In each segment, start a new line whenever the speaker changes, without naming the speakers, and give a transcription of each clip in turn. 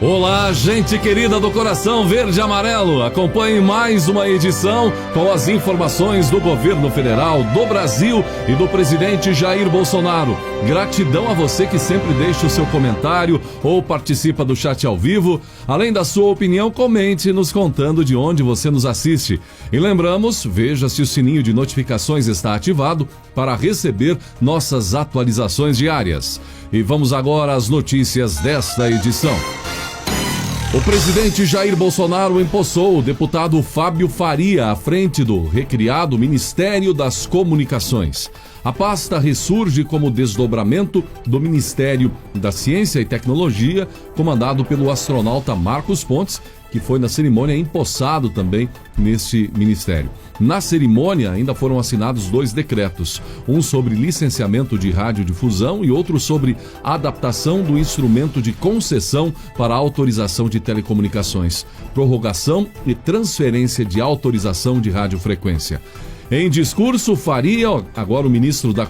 Olá, gente querida do coração verde e amarelo. Acompanhe mais uma edição com as informações do governo federal, do Brasil e do presidente Jair Bolsonaro. Gratidão a você que sempre deixa o seu comentário ou participa do chat ao vivo. Além da sua opinião, comente nos contando de onde você nos assiste. E lembramos, veja se o sininho de notificações está ativado para receber nossas atualizações diárias. E vamos agora às notícias desta edição. O presidente Jair Bolsonaro empossou o deputado Fábio Faria à frente do recriado Ministério das Comunicações. A pasta ressurge como desdobramento do Ministério da Ciência e Tecnologia, comandado pelo astronauta Marcos Pontes, que foi na cerimônia empossado também nesse ministério. Na cerimônia ainda foram assinados 2 decretos, um sobre licenciamento de radiodifusão e outro sobre adaptação do instrumento de concessão para autorização de telecomunicações, prorrogação e transferência de autorização de radiofrequência. Em discurso, Faria, agora o ministro das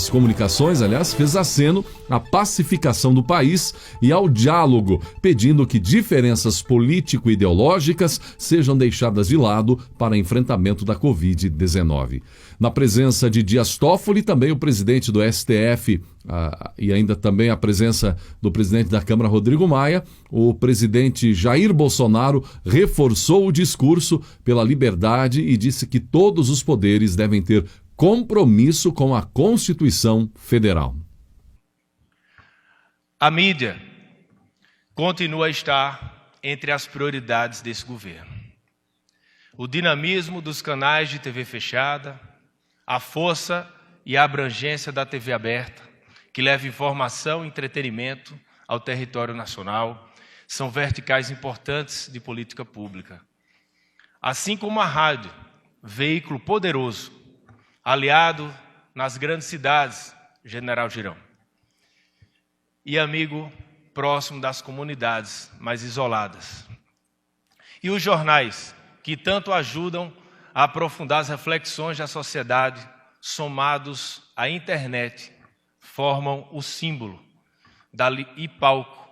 Comunicações, fez aceno à pacificação do país e ao diálogo, pedindo que diferenças político-ideológicas sejam deixadas de lado para enfrentamento da Covid-19. Na presença de Dias Toffoli, também o presidente do STF e ainda também a presença do presidente da Câmara, Rodrigo Maia, o presidente Jair Bolsonaro reforçou o discurso pela liberdade e disse que todos os poderes devem ter compromisso com a Constituição Federal.
A mídia continua a estar entre as prioridades desse governo. O dinamismo dos canais de TV fechada, a força e a abrangência da TV aberta, que leva informação e entretenimento ao território nacional, são verticais importantes de política pública. Assim como a rádio, veículo poderoso, aliado nas grandes cidades, General Girão, e amigo próximo das comunidades mais isoladas. E os jornais, que tanto ajudam a aprofundar as reflexões da sociedade, somados à internet, formam o símbolo e palco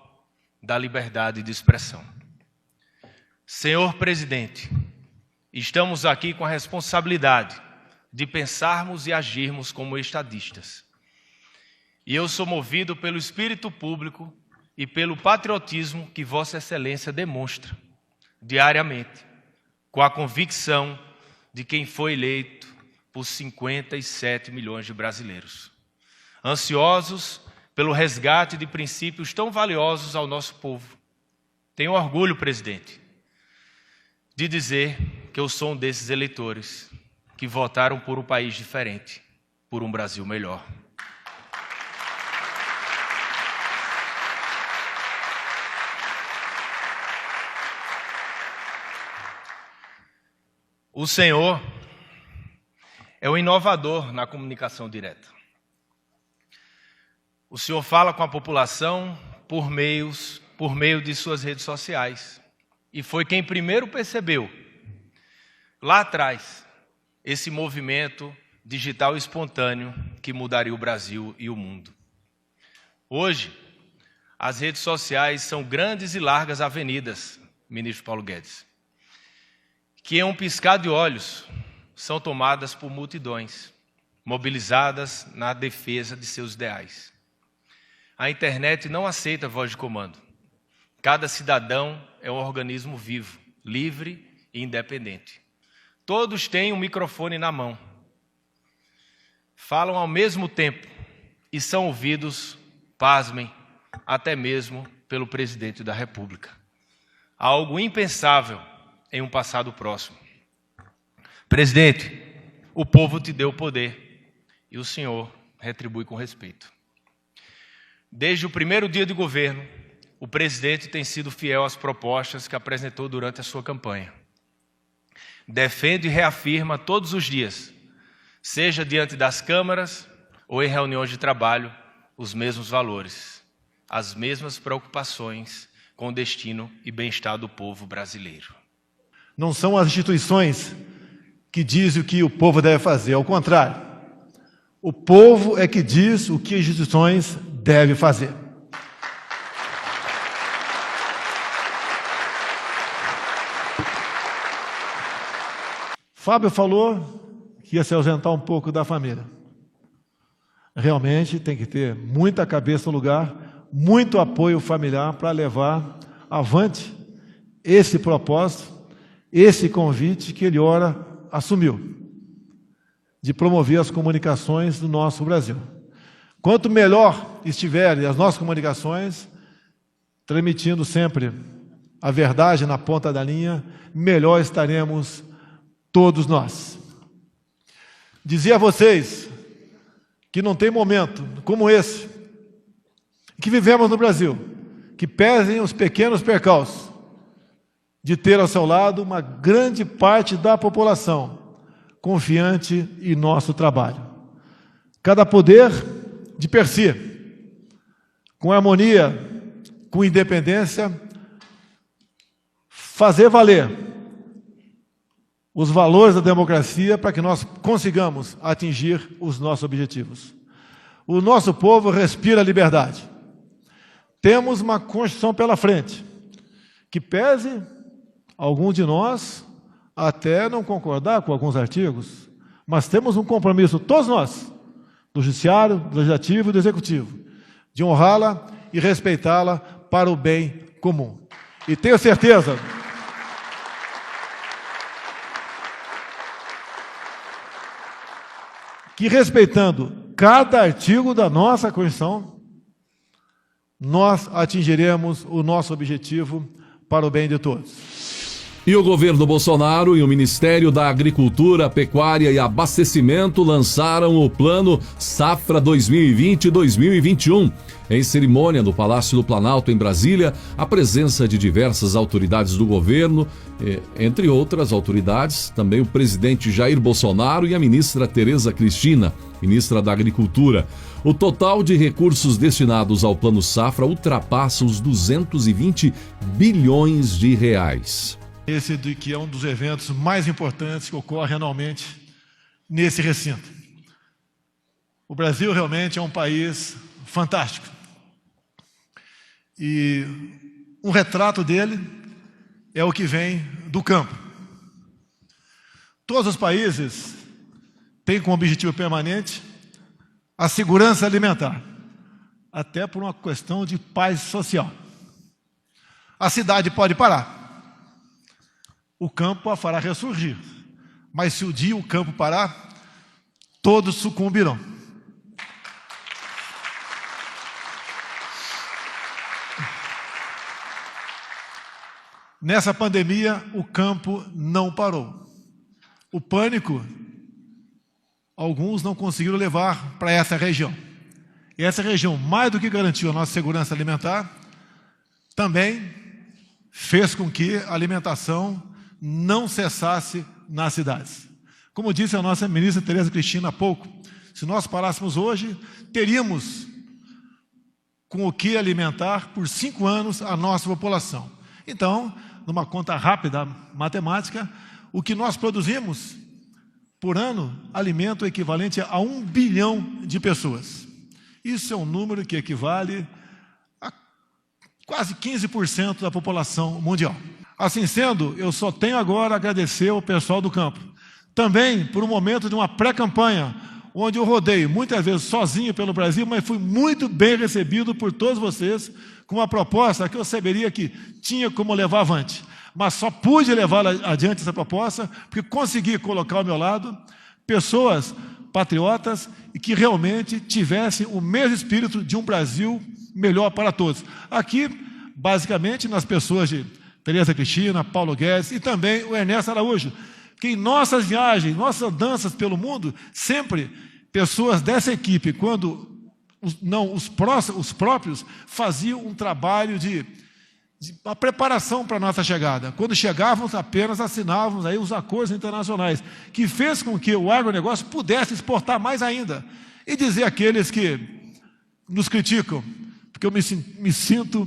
da liberdade de expressão. Senhor presidente, estamos aqui com a responsabilidade de pensarmos e agirmos como estadistas. E eu sou movido pelo espírito público e pelo patriotismo que Vossa Excelência demonstra diariamente, com a convicção de quem foi eleito por 57 milhões de brasileiros, ansiosos pelo resgate de princípios tão valiosos ao nosso povo. Tenho orgulho, presidente, de dizer que eu sou um desses eleitores que votaram por um país diferente, por um Brasil melhor. O Senhor é o inovador na comunicação direta. O Senhor fala com a população por meio de suas redes sociais. E foi quem primeiro percebeu, lá atrás, esse movimento digital espontâneo que mudaria o Brasil e o mundo. Hoje, as redes sociais são grandes e largas avenidas, ministro Paulo Guedes, que em um piscar de olhos são tomadas por multidões, mobilizadas na defesa de seus ideais. A internet não aceita voz de comando. Cada cidadão é um organismo vivo, livre e independente. Todos têm um microfone na mão. Falam ao mesmo tempo e são ouvidos, pasmem, até mesmo pelo presidente da República. Algo impensável em um passado próximo. Presidente, o povo te deu poder e o senhor retribui com respeito. Desde o primeiro dia de governo, o presidente tem sido fiel às propostas que apresentou durante a sua campanha. Defende e reafirma todos os dias, seja diante das câmaras ou em reuniões de trabalho, os mesmos valores, as mesmas preocupações com o destino e bem-estar do povo brasileiro.
Não são as instituições que dizem o que o povo deve fazer, ao contrário. O povo é que diz o que as instituições devem fazer. Fábio falou que ia se ausentar um pouco da família. Realmente tem que ter muita cabeça no lugar, muito apoio familiar para levar avante esse propósito, esse convite que ele ora assumiu, de promover as comunicações do nosso Brasil. Quanto melhor estiverem as nossas comunicações, transmitindo sempre a verdade na ponta da linha, melhor estaremos todos nós. Dizia a vocês que não tem momento como esse, que vivemos no Brasil, que pesem os pequenos percalços de ter ao seu lado uma grande parte da população confiante em nosso trabalho. Cada poder de per si, com harmonia, com independência, fazer valer os valores da democracia para que nós consigamos atingir os nossos objetivos. O nosso povo respira liberdade. Temos uma Constituição pela frente, que pese algum de nós até não concordar com alguns artigos, mas temos um compromisso, todos nós, do Judiciário, do Legislativo e do Executivo, de honrá-la e respeitá-la para o bem comum. E tenho certeza que, respeitando cada artigo da nossa Constituição, nós atingiremos o nosso objetivo para o bem de todos.
E o governo Bolsonaro e o Ministério da Agricultura, Pecuária e Abastecimento lançaram o Plano Safra 2020-2021. Em cerimônia no Palácio do Planalto, em Brasília, a presença de diversas autoridades do governo, entre outras autoridades, também o presidente Jair Bolsonaro e a ministra Tereza Cristina, ministra da Agricultura. O total de recursos destinados ao Plano Safra ultrapassa os 220 bilhões de reais.
Esse que é um dos eventos mais importantes que ocorre anualmente nesse recinto. O Brasil realmente é um país fantástico. E um retrato dele é o que vem do campo. Todos os países têm como objetivo permanente a segurança alimentar, até por uma questão de paz social. A cidade pode parar. O campo a fará ressurgir. Mas se o dia o campo parar, todos sucumbirão. Nessa pandemia, o campo não parou. O pânico, alguns não conseguiram levar para essa região. E essa região, mais do que garantiu a nossa segurança alimentar, também fez com que a alimentação não cessasse nas cidades. Como disse a nossa ministra Tereza Cristina há pouco, se nós parássemos hoje, teríamos com o que alimentar por 5 anos a nossa população. Então, numa conta rápida matemática, o que nós produzimos por ano alimenta o equivalente a 1 bilhão de pessoas. Isso é um número que equivale a quase 15% da população mundial. Assim sendo, eu só tenho agora a agradecer ao pessoal do campo. Também por um momento de uma pré-campanha, onde eu rodei muitas vezes sozinho pelo Brasil, mas fui muito bem recebido por todos vocês, com uma proposta que eu saberia que tinha como levar avante. Mas só pude levar adiante essa proposta, porque consegui colocar ao meu lado pessoas patriotas e que realmente tivessem o mesmo espírito de um Brasil melhor para todos. Aqui, basicamente, nas pessoas de Tereza Cristina, Paulo Guedes e também o Ernesto Araújo, que em nossas viagens, nossas andanças pelo mundo, sempre pessoas dessa equipe, quando os próprios, faziam um trabalho de uma preparação para a nossa chegada. Quando chegávamos, apenas assinávamos aí os acordos internacionais, que fez com que o agronegócio pudesse exportar mais ainda. E dizer àqueles que nos criticam, porque eu me sinto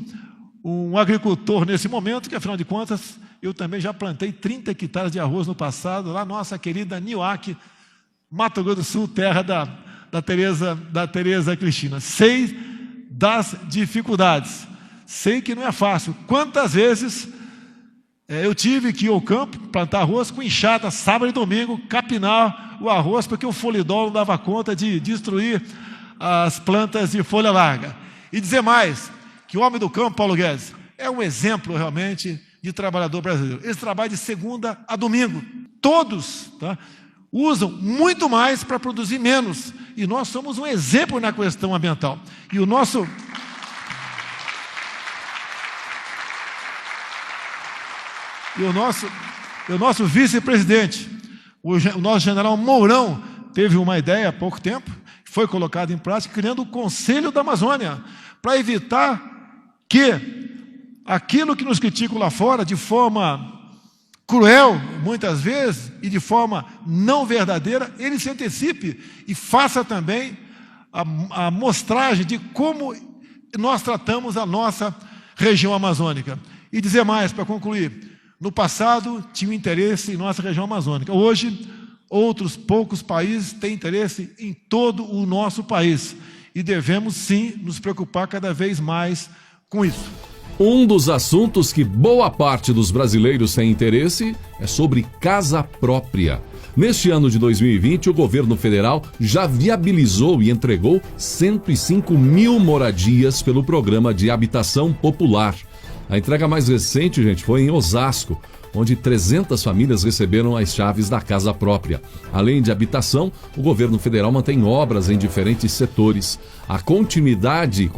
um agricultor nesse momento, que afinal de contas, eu também já plantei 30 hectares de arroz no passado, lá na nossa querida Nioaque, Mato Grosso do Sul, terra da Tereza Cristina. Sei das dificuldades, sei que não é fácil. Quantas vezes Eu tive que ir ao campo, plantar arroz com enxada, sábado e domingo, capinar o arroz, porque o folidol não dava conta de destruir as plantas de folha larga. E dizer mais, que o homem do campo, Paulo Guedes, é um exemplo realmente de trabalhador brasileiro. Eles trabalham de segunda a domingo. Todos, tá, usam muito mais para produzir menos. E nós somos um exemplo na questão ambiental. E o nosso vice-presidente, o nosso general Mourão, teve uma ideia há pouco tempo, foi colocada em prática, criando o Conselho da Amazônia, para evitar que aquilo que nos criticam lá fora, de forma cruel, muitas vezes, e de forma não verdadeira, ele se antecipe e faça também a mostragem de como nós tratamos a nossa região amazônica. E dizer mais, para concluir, no passado tinha um interesse em nossa região amazônica. Hoje, outros poucos países têm interesse em todo o nosso país. E devemos, sim, nos preocupar cada vez mais com isso.
Um dos assuntos que boa parte dos brasileiros tem interesse é sobre casa própria. Neste ano de 2020, o governo federal já viabilizou e entregou 105 mil moradias pelo programa de habitação popular. A entrega mais recente, gente, foi em Osasco, onde 300 famílias receberam as chaves da casa própria. Além de habitação, o governo federal mantém obras em diferentes setores. A continuidade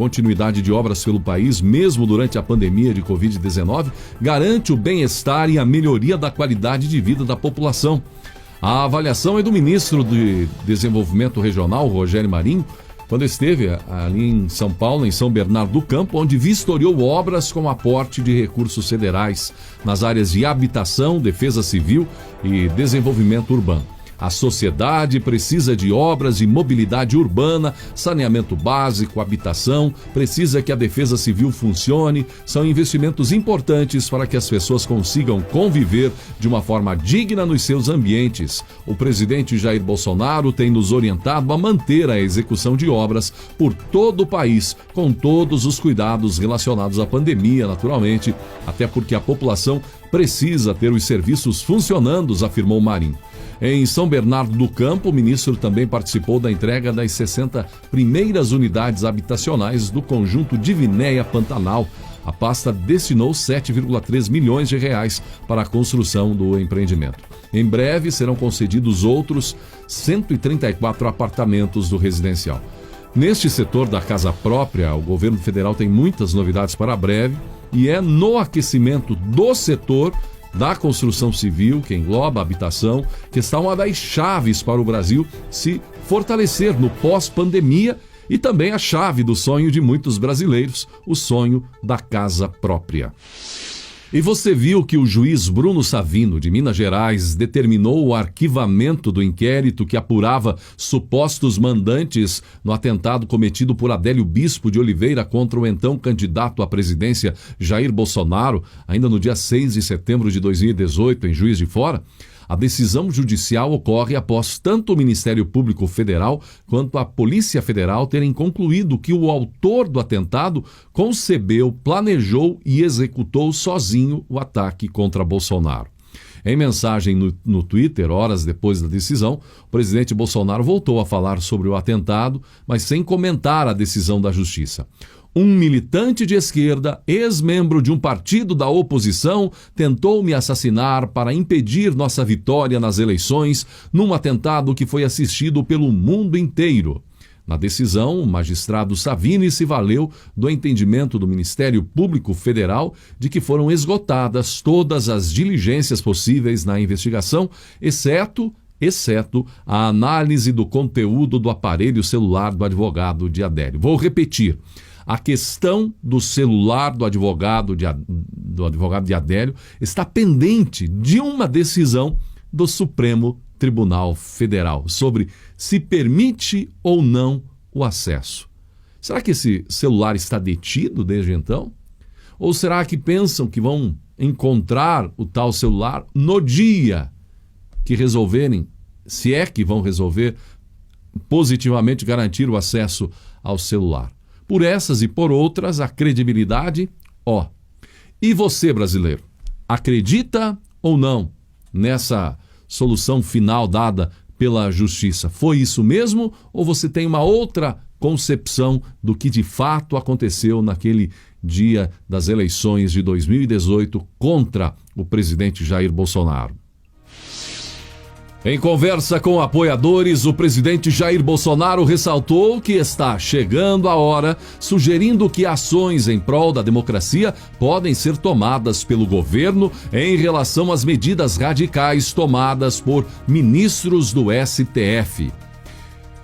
de obras pelo país, mesmo durante a pandemia de Covid-19, garante o bem-estar e a melhoria da qualidade de vida da população. A avaliação é do ministro de Desenvolvimento Regional, Rogério Marinho, quando esteve ali em São Paulo, em São Bernardo do Campo, onde vistoriou obras com aporte de recursos federais nas áreas de habitação, defesa civil e desenvolvimento urbano. A sociedade precisa de obras de mobilidade urbana, saneamento básico, habitação, precisa que a defesa civil funcione. São investimentos importantes para que as pessoas consigam conviver de uma forma digna nos seus ambientes. O presidente Jair Bolsonaro tem nos orientado a manter a execução de obras por todo o país, com todos os cuidados relacionados à pandemia, naturalmente, até porque a população precisa ter os serviços funcionando, afirmou Marinho. Em São Bernardo do Campo, o ministro também participou da entrega das 60 primeiras unidades habitacionais do conjunto Divinéia Pantanal. A pasta destinou 7,3 milhões de reais para a construção do empreendimento. Em breve serão concedidos outros 134 apartamentos do residencial. Neste setor da casa própria, o governo federal tem muitas novidades para breve e é no aquecimento do setor da construção civil, que engloba a habitação, que está uma das chaves para o Brasil se fortalecer no pós-pandemia e também a chave do sonho de muitos brasileiros, o sonho da casa própria. E você viu que o juiz Bruno Savino, de Minas Gerais, determinou o arquivamento do inquérito que apurava supostos mandantes no atentado cometido por Adélio Bispo de Oliveira contra o então candidato à presidência Jair Bolsonaro, ainda no dia 6 de setembro de 2018, em Juiz de Fora? A decisão judicial ocorre após tanto o Ministério Público Federal quanto a Polícia Federal terem concluído que o autor do atentado concebeu, planejou e executou sozinho o ataque contra Bolsonaro. Em mensagem no Twitter, horas depois da decisão, o presidente Bolsonaro voltou a falar sobre o atentado, mas sem comentar a decisão da Justiça. Um militante de esquerda, ex-membro de um partido da oposição, tentou me assassinar para impedir nossa vitória nas eleições, num atentado que foi assistido pelo mundo inteiro. Na decisão, o magistrado Savini se valeu do entendimento do Ministério Público Federal de que foram esgotadas todas as diligências possíveis na investigação, exceto a análise do conteúdo do aparelho celular do advogado de Adélio. Vou repetir. A questão do celular do advogado de Adélio está pendente de uma decisão do Supremo Tribunal Federal sobre se permite ou não o acesso. Será que esse celular está detido desde então? Ou será que pensam que vão encontrar o tal celular no dia que resolverem, se é que vão resolver positivamente garantir o acesso ao celular? Por essas e por outras, a credibilidade, E você, brasileiro? acredita ou não nessa solução final dada pela Justiça? Foi isso mesmo ou você tem uma outra concepção do que de fato aconteceu naquele dia das eleições de 2018 contra o presidente Jair Bolsonaro? Em conversa com apoiadores, o presidente Jair Bolsonaro ressaltou que está chegando a hora, sugerindo que ações em prol da democracia podem ser tomadas pelo governo em relação às medidas radicais tomadas por ministros do STF.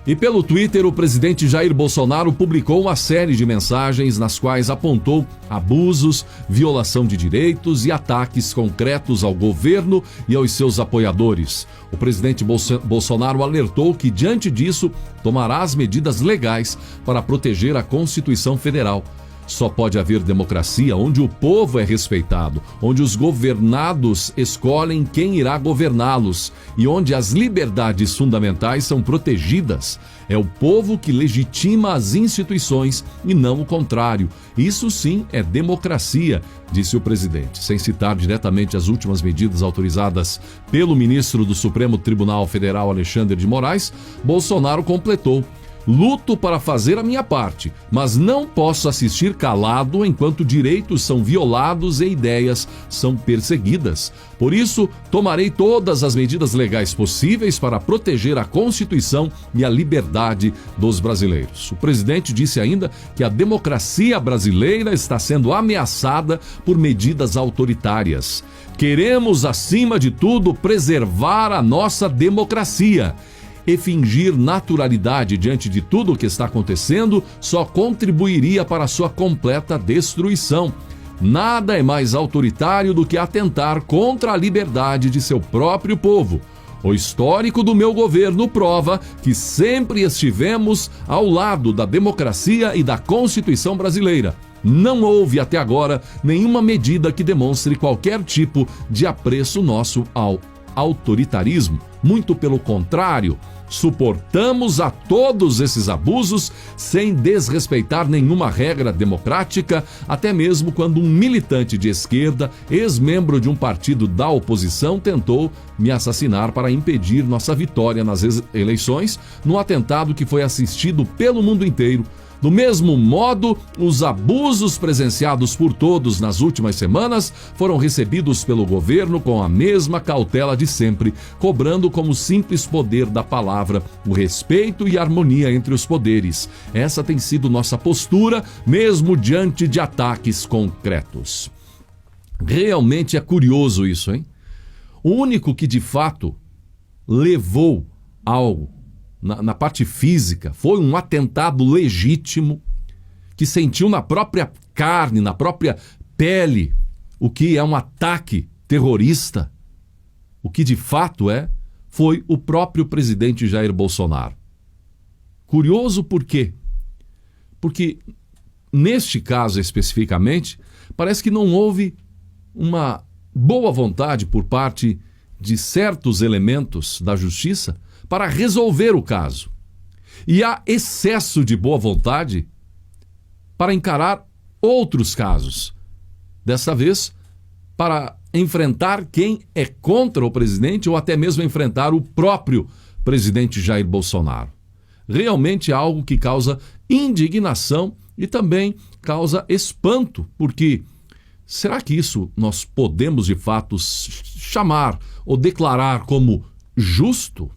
E pelo Twitter, o presidente Jair Bolsonaro publicou uma série de mensagens nas quais apontou abusos, violação de direitos e ataques concretos ao governo e aos seus apoiadores. O presidente Bolsonaro alertou que, diante disso, tomará as medidas legais para proteger a Constituição Federal. Só pode haver democracia onde o povo é respeitado, onde os governados escolhem quem irá governá-los e onde as liberdades fundamentais são protegidas. É o povo que legitima as instituições e não o contrário. Isso sim é democracia, disse o presidente. Sem citar diretamente as últimas medidas autorizadas pelo ministro do Supremo Tribunal Federal, Alexandre de Moraes, Bolsonaro completou: luto para fazer a minha parte, mas não posso assistir calado enquanto direitos são violados e ideias são perseguidas. Por isso, tomarei todas as medidas legais possíveis para proteger a Constituição e a liberdade dos brasileiros. O presidente disse ainda que a democracia brasileira está sendo ameaçada por medidas autoritárias. Queremos, acima de tudo, preservar a nossa democracia. E fingir naturalidade diante de tudo o que está acontecendo só contribuiria para a sua completa destruição. Nada é mais autoritário do que atentar contra a liberdade de seu próprio povo. O histórico do meu governo prova que sempre estivemos ao lado da democracia e da Constituição brasileira. Não houve até agora nenhuma medida que demonstre qualquer tipo de apreço nosso ao autoritarismo. Muito pelo contrário, suportamos a todos esses abusos sem desrespeitar nenhuma regra democrática, até mesmo quando um militante de esquerda, ex-membro de um partido da oposição, tentou me assassinar para impedir nossa vitória nas eleições, num atentado que foi assistido pelo mundo inteiro. Do mesmo modo, os abusos presenciados por todos nas últimas semanas foram recebidos pelo governo com a mesma cautela de sempre, cobrando como simples poder da palavra o respeito e harmonia entre os poderes. Essa tem sido nossa postura, mesmo diante de ataques concretos. Realmente é curioso isso, hein? O único que de fato levou algo na parte física foi um atentado legítimo que sentiu na própria carne, na própria pele, o que é um ataque terrorista. O que de fato foi o próprio presidente Jair Bolsonaro. Curioso por quê? Porque neste caso especificamente, parece que não houve uma boa vontade por parte de certos elementos da justiça para resolver o caso. E há excesso de boa vontade para encarar outros casos. Dessa vez, para enfrentar quem é contra o presidente ou até mesmo enfrentar o próprio presidente Jair Bolsonaro. Realmente é algo que causa indignação e também causa espanto, porque será que isso nós podemos de fato chamar ou declarar como justo?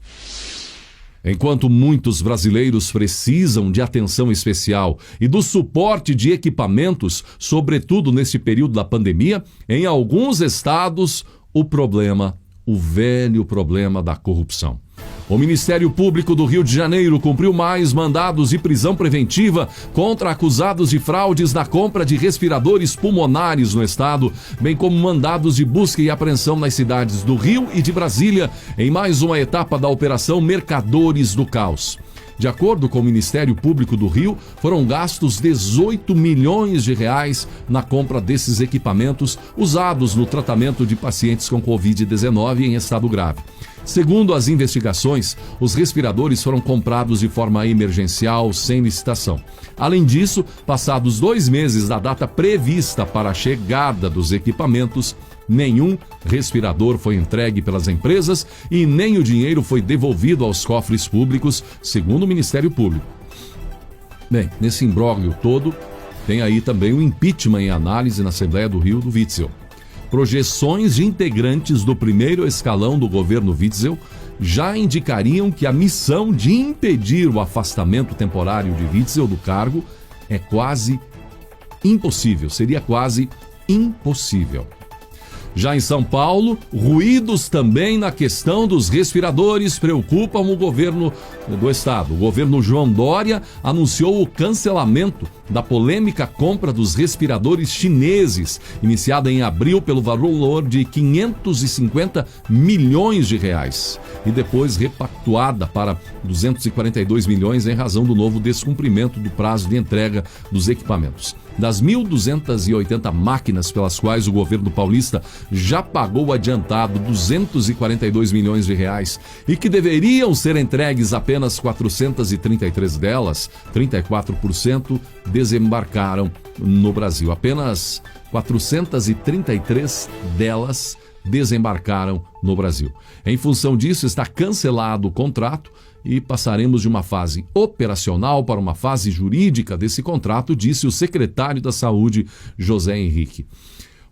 Enquanto muitos brasileiros precisam de atenção especial e do suporte de equipamentos, sobretudo nesse período da pandemia, em alguns estados, o velho problema da corrupção. O Ministério Público do Rio de Janeiro cumpriu mais mandados de prisão preventiva contra acusados de fraudes na compra de respiradores pulmonares no estado, bem como mandados de busca e apreensão nas cidades do Rio e de Brasília, em mais uma etapa da Operação Mercadores do Caos. De acordo com o Ministério Público do Rio, foram gastos 18 milhões de reais na compra desses equipamentos usados no tratamento de pacientes com Covid-19 em estado grave. Segundo as investigações, os respiradores foram comprados de forma emergencial, sem licitação. Além disso, passados 2 meses da data prevista para a chegada dos equipamentos, nenhum respirador foi entregue pelas empresas e nem o dinheiro foi devolvido aos cofres públicos, segundo o Ministério Público. Bem, nesse imbróglio todo, tem aí também o impeachment em análise na Assembleia do Rio do Witzel. Projeções de integrantes do primeiro escalão do governo Witzel já indicariam que a missão de impedir o afastamento temporário de Witzel do cargo é quase impossível, seria quase impossível. Já em São Paulo, ruídos também na questão dos respiradores preocupam o governo do estado. O governo João Dória anunciou o cancelamento da polêmica compra dos respiradores chineses, iniciada em abril pelo valor de 550 milhões de reais e depois repactuada para 242 milhões em razão do novo descumprimento do prazo de entrega dos equipamentos. Das 1.280 máquinas pelas quais o governo paulista já pagou adiantado 242 milhões de reais e que deveriam ser entregues apenas 433 delas, 34%, desembarcaram no Brasil. Apenas 433 delas desembarcaram no Brasil. Em função disso, está cancelado o contrato e passaremos de uma fase operacional para uma fase jurídica desse contrato, disse o secretário da Saúde, José Henrique.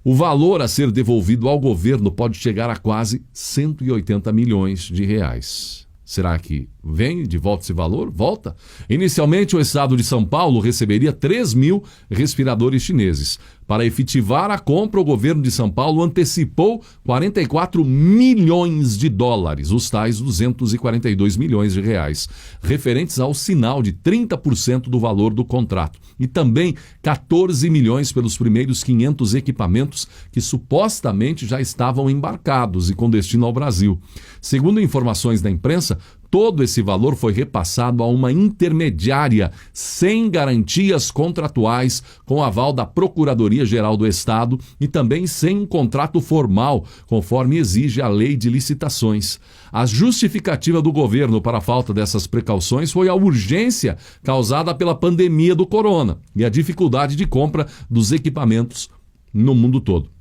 O valor a ser devolvido ao governo pode chegar a quase 180 milhões de reais. Será que vem de volta esse valor? Volta? Inicialmente, o estado de São Paulo receberia 3.000 respiradores chineses. Para efetivar a compra, o governo de São Paulo antecipou 44 milhões de dólares, os tais 242 milhões de reais, referentes ao sinal de 30% do valor do contrato. E também 14 milhões pelos primeiros 500 equipamentos que supostamente já estavam embarcados e com destino ao Brasil. Segundo informações da imprensa, todo esse valor foi repassado a uma intermediária sem garantias contratuais, com aval da Procuradoria-Geral do Estado e também sem um contrato formal, conforme exige a Lei de Licitações. A justificativa do governo para a falta dessas precauções foi a urgência causada pela pandemia do corona e a dificuldade de compra dos equipamentos no mundo todo.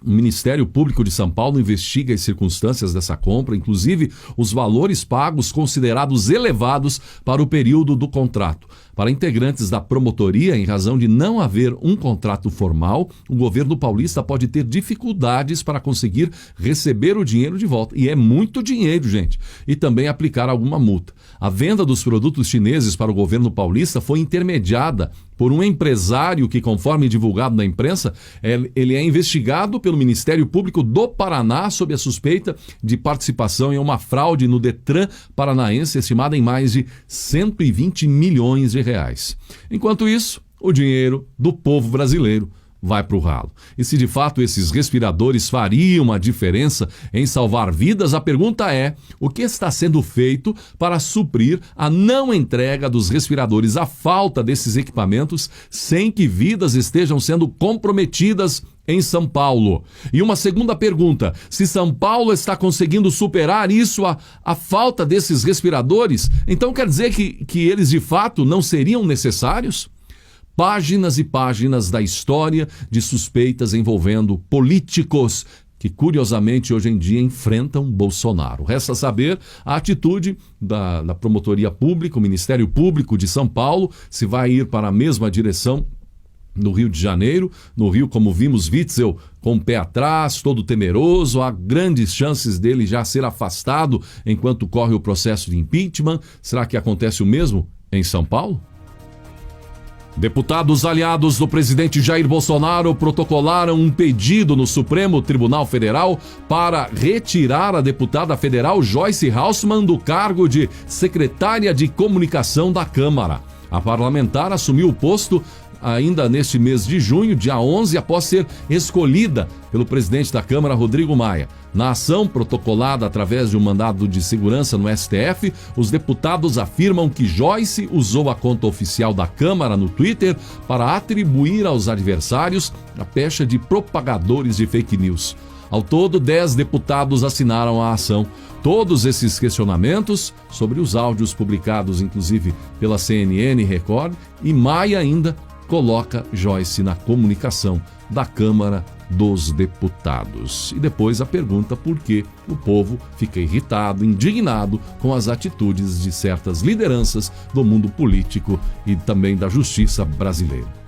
O Ministério Público de São Paulo investiga as circunstâncias dessa compra, inclusive os valores pagos considerados elevados para o período do contrato. Para integrantes da promotoria, em razão de não haver um contrato formal, o governo paulista pode ter dificuldades para conseguir receber o dinheiro de volta. E é muito dinheiro, gente. E também aplicar alguma multa. A venda dos produtos chineses para o governo paulista foi intermediada por um empresário que, conforme divulgado na imprensa, ele é investigado pelo Ministério Público do Paraná sob a suspeita de participação em uma fraude no Detran paranaense estimada em mais de 120 milhões de reais. Enquanto isso, o dinheiro do povo brasileiro vai para o ralo. E se de fato esses respiradores fariam a diferença em salvar vidas, a pergunta é: o que está sendo feito para suprir a não entrega dos respiradores, a falta desses equipamentos, sem que vidas estejam sendo comprometidas em São Paulo? E uma segunda pergunta: se São Paulo está conseguindo superar isso, a falta desses respiradores, então quer dizer que eles de fato não seriam necessários? Páginas e páginas da história de suspeitas envolvendo políticos que, curiosamente, hoje em dia enfrentam Bolsonaro. Resta saber a atitude da Promotoria Pública, o Ministério Público de São Paulo, se vai ir para a mesma direção no Rio de Janeiro. No Rio, como vimos, Witzel com o pé atrás, todo temeroso, há grandes chances dele já ser afastado enquanto corre o processo de impeachment. Será que acontece o mesmo em São Paulo? Deputados aliados do presidente Jair Bolsonaro protocolaram um pedido no Supremo Tribunal Federal para retirar a deputada federal Joyce Hausmann do cargo de secretária de comunicação da Câmara. A parlamentar assumiu o posto ainda neste mês de junho, dia 11, após ser escolhida pelo presidente da Câmara, Rodrigo Maia. Na ação protocolada através de um mandado de segurança no STF, os deputados afirmam que Joyce usou a conta oficial da Câmara no Twitter para atribuir aos adversários a pecha de propagadores de fake news. Ao todo, 10 deputados assinaram a ação. Todos esses questionamentos sobre os áudios publicados, inclusive pela CNN e Record, e Maia ainda coloca Joyce na comunicação da Câmara dos Deputados. E depois a pergunta por que o povo fica irritado, indignado com as atitudes de certas lideranças do mundo político e também da justiça brasileira.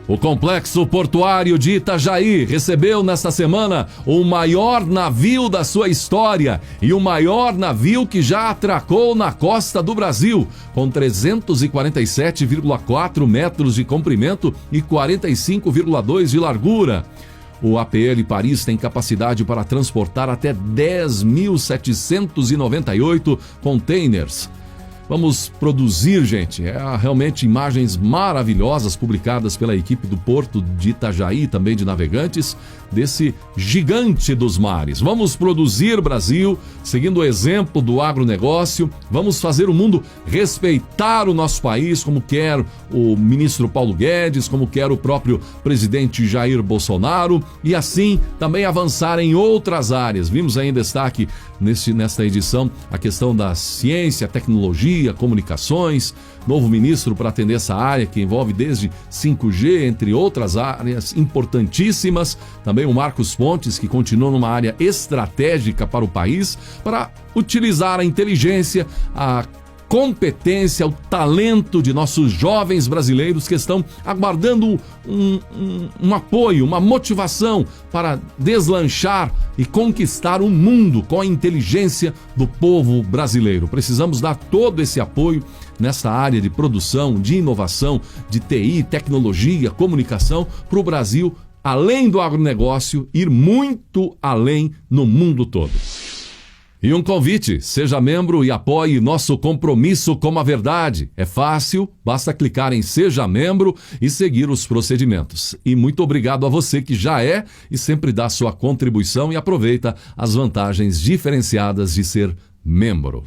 O Complexo Portuário de Itajaí recebeu nesta semana o maior navio da sua história e o maior navio que já atracou na costa do Brasil, com 347,4 metros de comprimento e 45,2 de largura. O APL Paris tem capacidade para transportar até 10.798 containers. Vamos produzir, gente, realmente imagens maravilhosas publicadas pela equipe do Porto de Itajaí, também de Navegantes, desse gigante dos mares. Vamos produzir, Brasil, seguindo o exemplo do agronegócio. Vamos fazer o mundo respeitar o nosso país, como quer o ministro Paulo Guedes, como quer o próprio presidente Jair Bolsonaro, e assim também avançar em outras áreas. Vimos aí em destaque nesta edição a questão da ciência, tecnologia, comunicações, novo ministro para atender essa área que envolve desde 5G, entre outras áreas importantíssimas. Também o Marcos Pontes, que continua numa área estratégica para o país, para utilizar a inteligência, a competência, o talento de nossos jovens brasileiros que estão aguardando um apoio, uma motivação para deslanchar e conquistar o mundo com a inteligência do povo brasileiro. Precisamos dar todo esse apoio nessa área de produção, de inovação, de TI, tecnologia, comunicação, para o Brasil, além do agronegócio, ir muito além no mundo todo. E um convite, seja membro e apoie nosso compromisso com a verdade. É fácil, basta clicar em Seja Membro e seguir os procedimentos. E muito obrigado a você que já é e sempre dá sua contribuição e aproveita as vantagens diferenciadas de ser membro.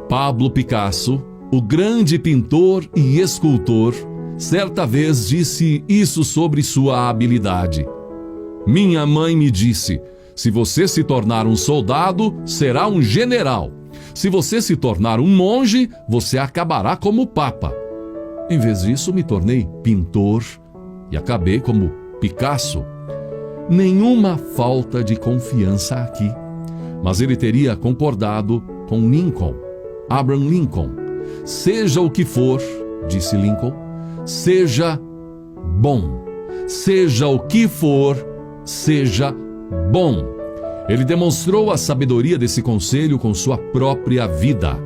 Pablo Picasso, o grande pintor e escultor, certa vez disse isso sobre sua habilidade. Minha mãe me disse: se você se tornar um soldado, será um general. Se você se tornar um monge, você acabará como papa. Em vez disso, me tornei pintor e acabei como Picasso. Nenhuma falta de confiança aqui. Mas ele teria concordado com Lincoln, Abraham Lincoln. Seja o que for, disse Lincoln, seja bom. Seja o que for, seja bom. Ele demonstrou a sabedoria desse conselho com sua própria vida.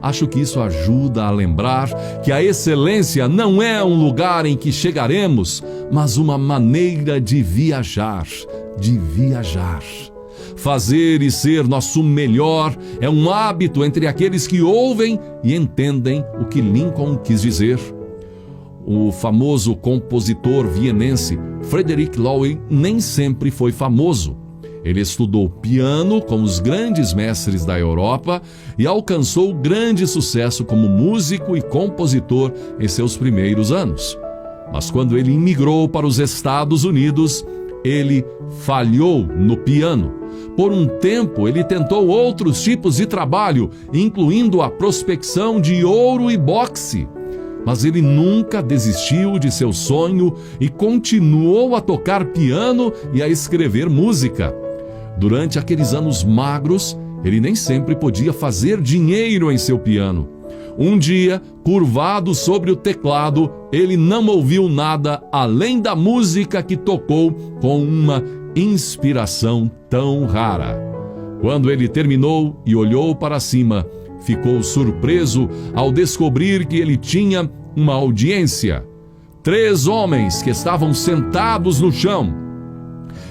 Acho que isso ajuda a lembrar que a excelência não é um lugar em que chegaremos, mas uma maneira de viajar, Fazer e ser nosso melhor é um hábito entre aqueles que ouvem e entendem o que Lincoln quis dizer. O famoso compositor vienense Frederick Loewe nem sempre foi famoso. Ele estudou piano com os grandes mestres da Europa e alcançou grande sucesso como músico e compositor em seus primeiros anos. Mas quando ele imigrou para os Estados Unidos, ele falhou no piano. Por um tempo, ele tentou outros tipos de trabalho, incluindo a prospecção de ouro e boxe. Mas ele nunca desistiu de seu sonho e continuou a tocar piano e a escrever música. Durante aqueles anos magros, ele nem sempre podia fazer dinheiro em seu piano. Um dia, curvado sobre o teclado, ele não ouviu nada além da música que tocou com uma inspiração tão rara. Quando ele terminou e olhou para cima, ficou surpreso ao descobrir que ele tinha uma audiência. 3 homens que estavam sentados no chão.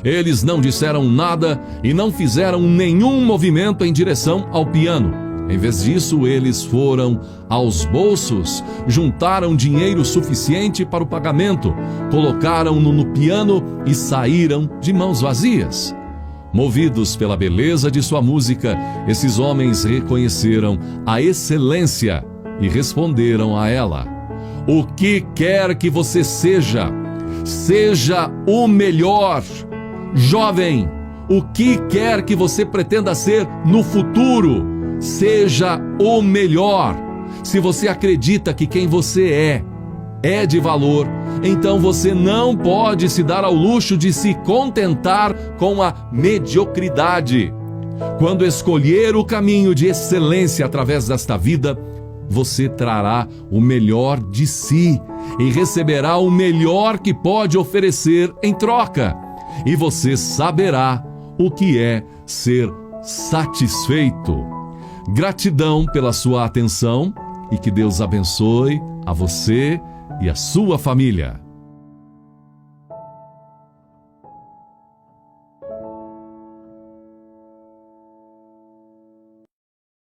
Eles não disseram nada e não fizeram nenhum movimento em direção ao piano. Em vez disso, eles foram aos bolsos, juntaram dinheiro suficiente para o pagamento, colocaram-no no piano e saíram de mãos vazias. Movidos pela beleza de sua música, esses homens reconheceram a excelência e responderam a ela: o que quer que você seja, seja o melhor. Jovem, o que quer que você pretenda ser no futuro, seja o melhor. Se você acredita que quem você é de valor, então você não pode se dar ao luxo de se contentar com a mediocridade. Quando escolher o caminho de excelência através desta vida, você trará o melhor de si e receberá o melhor que pode oferecer em troca. E você saberá o que é ser satisfeito. Gratidão pela sua atenção e que Deus abençoe a você e a sua família.